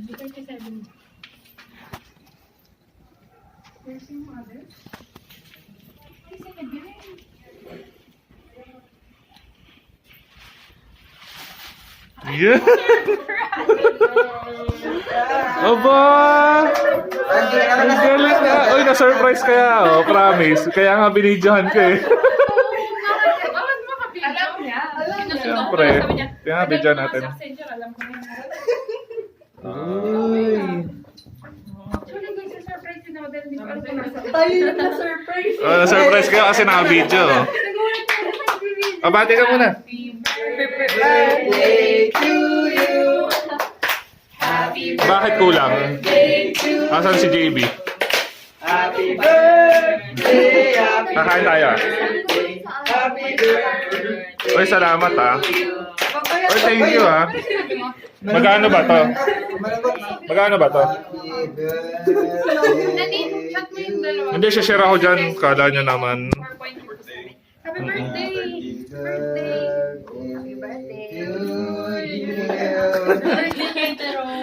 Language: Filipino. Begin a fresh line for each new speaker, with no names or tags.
37. Where's yung mother? Ay, sa nag-green.
Yeah! Aba! Ang galing nga! Uy, na-surprise kaya oh, promise. Kaya nga binidyohan ko eh.
Alam niya.
Siyempre. Kaya nga bidyohan natin.
Alam ko na.
Uy!
Actually, guys, surprise din ako dahil hindi ko alam kung nasa.
Tayo yung na-surprise.
Oh, na-surprise kayo kasi naka-video. Oh.
Nagulat ko na nag-video.
Abati ka muna.
Birthday to you.
Bakit kulang? Asan si JB?
Happy birthday. Happy
Kakain tayo.
Happy birthday.
Uy, salamat ah. Uy, thank you ah. Magkano ba to? Magkano ba to?
Nadine, shot mo yung dalawa.
Hindi, share ako dyan. Kala nyo naman.
4.4. Happy birthday! Birthday! Happy birthday!
to you.
Birthday, Tero!